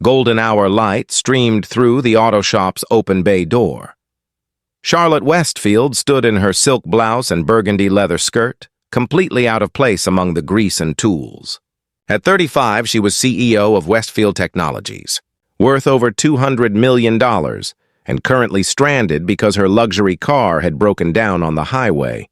Golden hour light streamed through the auto shop's open bay door. Charlotte Westfield stood in her silk blouse and burgundy leather skirt, completely out of place among the grease and tools. At 35, she was CEO of Westfield Technologies, worth over $200 million, and currently stranded because her luxury car had broken down on the highway.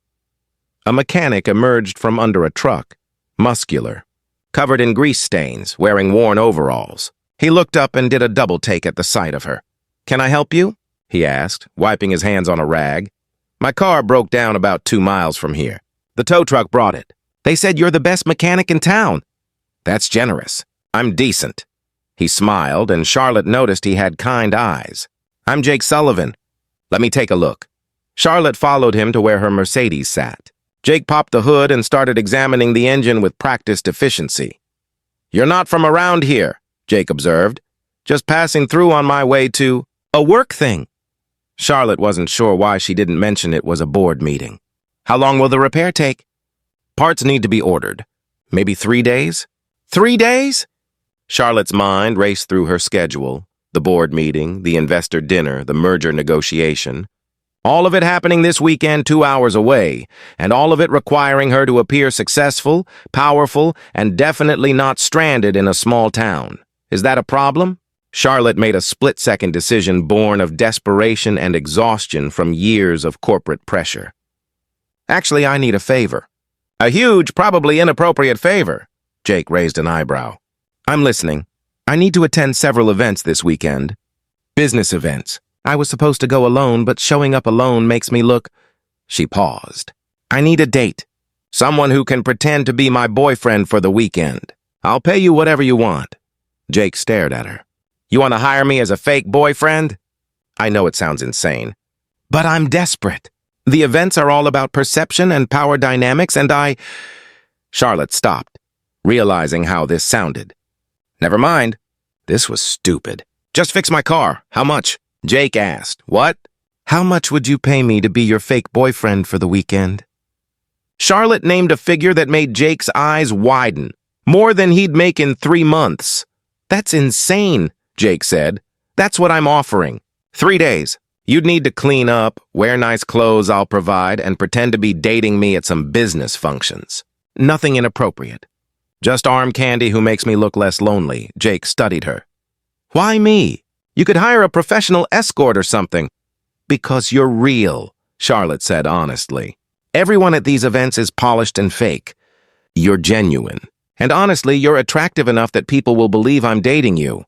A mechanic emerged from under a truck, muscular, covered in grease stains, wearing worn overalls. He looked up and did a double take at the sight of her. "Can I help you?" he asked, wiping his hands on a rag. "My car broke down about 2 miles from here. The tow truck brought it. They said you're the best mechanic in town." "That's generous. I'm decent." He smiled, and Charlotte noticed he had kind eyes. "I'm Jake Sullivan. Let me take a look." Charlotte followed him to where her Mercedes sat. Jake popped the hood and started examining the engine with practiced efficiency. "You're not from around here," Jake observed. "Just passing through on my way to a work thing." Charlotte wasn't sure why she didn't mention it was a board meeting. "How long will the repair take?" "Parts need to be ordered. Maybe 3 days?" 3 days? Charlotte's mind raced through her schedule, the board meeting, the investor dinner, the merger negotiation. All of it happening this weekend 2 hours away, and all of it requiring her to appear successful, powerful, and definitely not stranded in a small town. Is that a problem? Charlotte made a split-second decision born of desperation and exhaustion from years of corporate pressure. "Actually, I need a favor." "A huge, probably inappropriate favor." Jake raised an eyebrow. "I'm listening. I need to attend several events this weekend. Business events. I was supposed to go alone, but showing up alone makes me look—" She paused. "I need a date. Someone who can pretend to be my boyfriend for the weekend. I'll pay you whatever you want." Jake stared at her. "You want to hire me as a fake boyfriend?" "I know it sounds insane, but I'm desperate. The events are all about perception and power dynamics, and Charlotte stopped, realizing how this sounded. "Never mind." This was stupid. "Just fix my car. How much?" Jake asked. "What?" "How much would you pay me to be your fake boyfriend for the weekend?" Charlotte named a figure that made Jake's eyes widen. More than he'd make in 3 months. "That's insane," Jake said. "That's what I'm offering. 3 days. You'd need to clean up, wear nice clothes I'll provide, and pretend to be dating me at some business functions. Nothing inappropriate. Just arm candy who makes me look less lonely." Jake studied her. "Why me? You could hire a professional escort or something." "Because you're real," Charlotte said honestly. "Everyone at these events is polished and fake. You're genuine. And honestly, you're attractive enough that people will believe I'm dating you."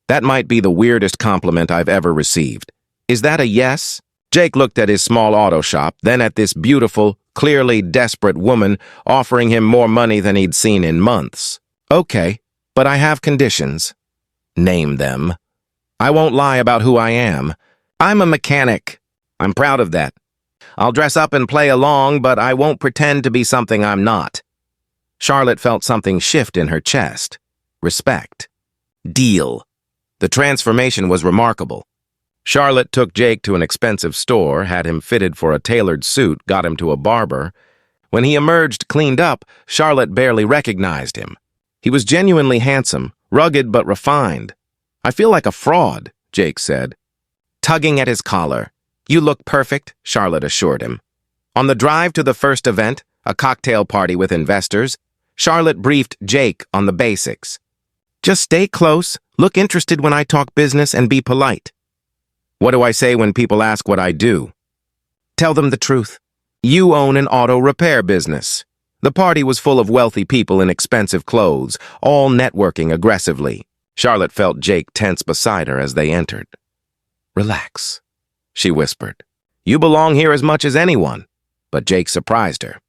That might be the weirdest compliment I've ever received. "Is that a yes?" Jake looked at his small auto shop, then at this beautiful, clearly desperate woman offering him more money than he'd seen in months. "Okay, but I have conditions." "Name them." "I won't lie about who I am. I'm a mechanic. I'm proud of that. I'll dress up and play along, but I won't pretend to be something I'm not." Charlotte felt something shift in her chest. Respect. Deal. The transformation was remarkable. Charlotte took Jake to an expensive store, had him fitted for a tailored suit, got him to a barber. When he emerged cleaned up, Charlotte barely recognized him. He was genuinely handsome, rugged but refined. "I feel like a fraud," Jake said, tugging at his collar. "You look perfect," Charlotte assured him. On the drive to the first event, a cocktail party with investors, Charlotte briefed Jake on the basics. "Just stay close, look interested when I talk business, and be polite." "What do I say when people ask what I do?" "Tell them the truth. You own an auto repair business." The party was full of wealthy people in expensive clothes, all networking aggressively. Charlotte felt Jake tense beside her as they entered. "Relax," she whispered. "You belong here as much as anyone." But Jake surprised her.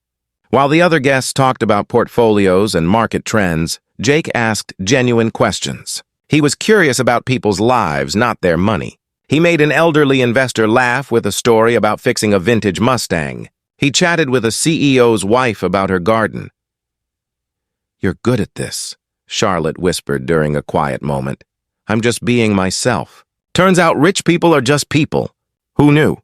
While the other guests talked about portfolios and market trends, Jake asked genuine questions. He was curious about people's lives, not their money. He made an elderly investor laugh with a story about fixing a vintage Mustang. He chatted with a CEO's wife about her garden. "You're good at this," Charlotte whispered during a quiet moment. "I'm just being myself. Turns out rich people are just people. Who knew?"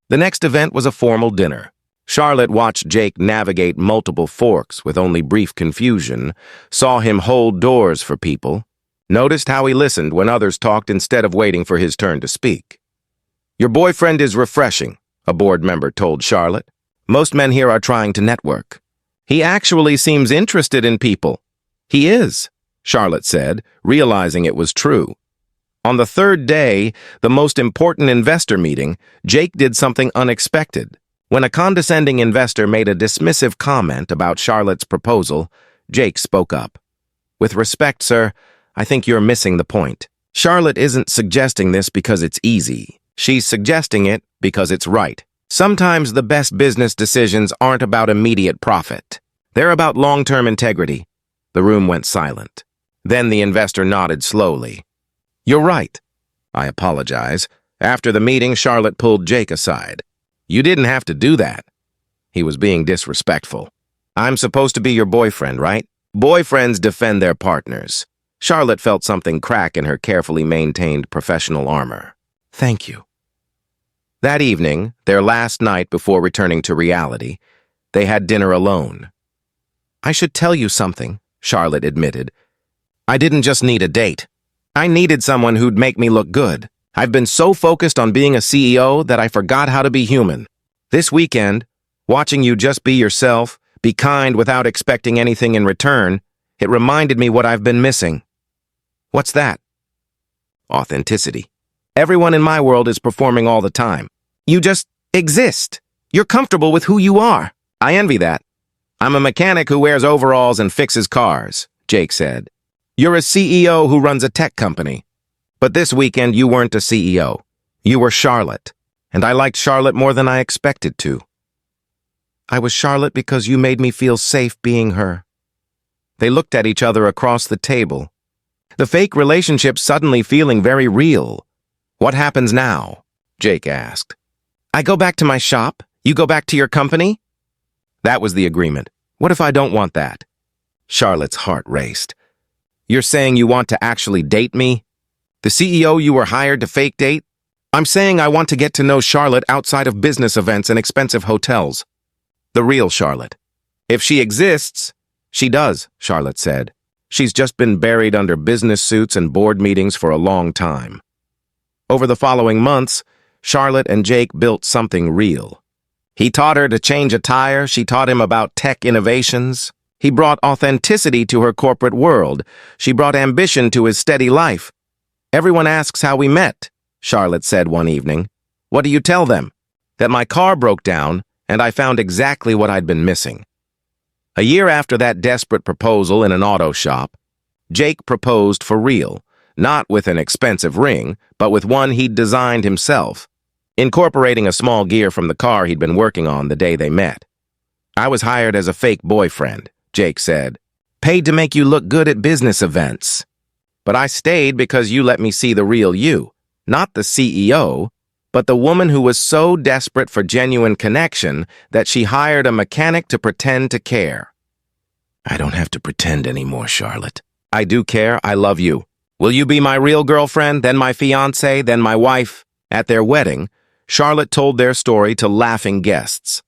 The next event was a formal dinner. Charlotte watched Jake navigate multiple forks with only brief confusion, saw him hold doors for people. Noticed how he listened when others talked instead of waiting for his turn to speak. "Your boyfriend is refreshing," a board member told Charlotte. "Most men here are trying to network. He actually seems interested in people." "He is," Charlotte said, realizing it was true. On the third day, the most important investor meeting, Jake did something unexpected. When a condescending investor made a dismissive comment about Charlotte's proposal, Jake spoke up. "With respect, sir, I think you're missing the point. Charlotte isn't suggesting this because it's easy. She's suggesting it because it's right. Sometimes the best business decisions aren't about immediate profit. They're about long-term integrity." The room went silent. Then the investor nodded slowly. "You're right." "I apologize." After the meeting, Charlotte pulled Jake aside. "You didn't have to do that." He was being disrespectful. "I'm supposed to be your boyfriend, right? Boyfriends defend their partners." Charlotte felt something crack in her carefully maintained professional armor. "Thank you." That evening, their last night before returning to reality, they had dinner alone. "I should tell you something," Charlotte admitted. "I didn't just need a date. I needed someone who'd make me look good. I've been so focused on being a CEO that I forgot how to be human. This weekend, watching you just be yourself, be kind without expecting anything in return, it reminded me what I've been missing." "What's that?" "Authenticity. Everyone in my world is performing all the time. You just exist. You're comfortable with who you are. I envy that." "I'm a mechanic who wears overalls and fixes cars," Jake said. "You're a CEO who runs a tech company. But this weekend you weren't a CEO. You were Charlotte, and I liked Charlotte more than I expected to." "I was Charlotte because you made me feel safe being her." They looked at each other across the table, the fake relationship suddenly feeling very real. "What happens now?" Jake asked. "I go back to my shop. You go back to your company?" That was the agreement. "What if I don't want that?" Charlotte's heart raced. "You're saying you want to actually date me? The CEO you were hired to fake date? I'm saying I want to get to know Charlotte outside of business events and expensive hotels. The real Charlotte. If she exists..." "She does," Charlotte said. "She's just been buried under business suits and board meetings for a long time." Over the following months, Charlotte and Jake built something real. He taught her to change a tire. She taught him about tech innovations. He brought authenticity to her corporate world. She brought ambition to his steady life. "Everyone asks how we met," Charlotte said one evening. "What do you tell them?" "That my car broke down and I found exactly what I'd been missing." A year after that desperate proposal in an auto shop, Jake proposed for real, not with an expensive ring, but with one he'd designed himself, incorporating a small gear from the car he'd been working on the day they met. "I was hired as a fake boyfriend," Jake said, "paid to make you look good at business events. But I stayed because you let me see the real you, not the CEO, but the woman who was so desperate for genuine connection that she hired a mechanic to pretend to care." "I don't have to pretend anymore, Charlotte." "I do care. I love you. Will you be my real girlfriend, then my fiancée, then my wife?" At their wedding, Charlotte told their story to laughing guests.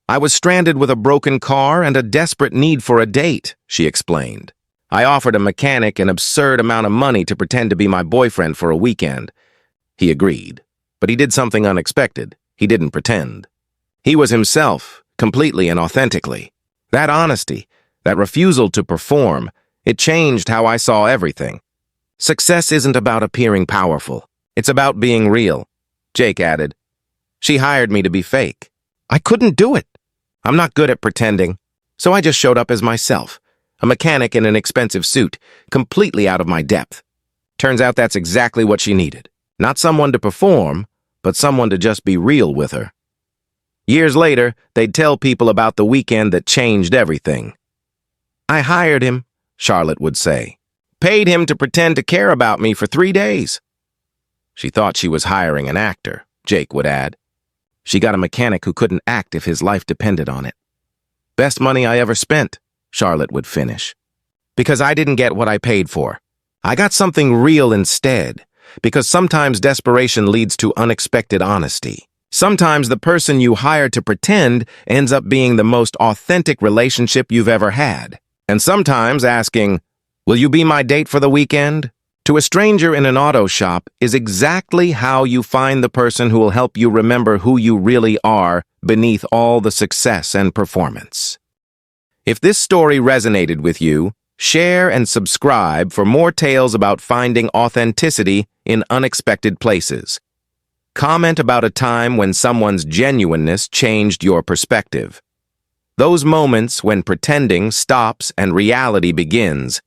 "I was stranded with a broken car and a desperate need for a date," she explained. "I offered a mechanic an absurd amount of money to pretend to be my boyfriend for a weekend. He agreed, but he did something unexpected. He didn't pretend. He was himself, completely and authentically. That honesty, that refusal to perform, it changed how I saw everything. Success isn't about appearing powerful. It's about being real," Jake added. "She hired me to be fake. I couldn't do it. I'm not good at pretending, so I just showed up as myself, a mechanic in an expensive suit, completely out of my depth. Turns out that's exactly what she needed. Not someone to perform, but someone to just be real with her." Years later, they'd tell people about the weekend that changed everything. "I hired him," Charlotte would say. "Paid him to pretend to care about me for 3 days." She thought she was hiring an actor, Jake would add. "She got a mechanic who couldn't act if his life depended on it." "Best money I ever spent," Charlotte would finish. "Because I didn't get what I paid for. I got something real instead, because sometimes desperation leads to unexpected honesty. Sometimes the person you hire to pretend ends up being the most authentic relationship you've ever had. And sometimes asking, Will you be my date for the weekend? To a stranger in an auto shop is exactly how you find the person who will help you remember who you really are beneath all the success and performance. If this story resonated with you, share and subscribe for more tales about finding authenticity in unexpected places. Comment about a time when someone's genuineness changed your perspective. Those moments when pretending stops and reality begins.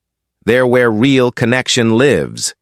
They're where real connection lives.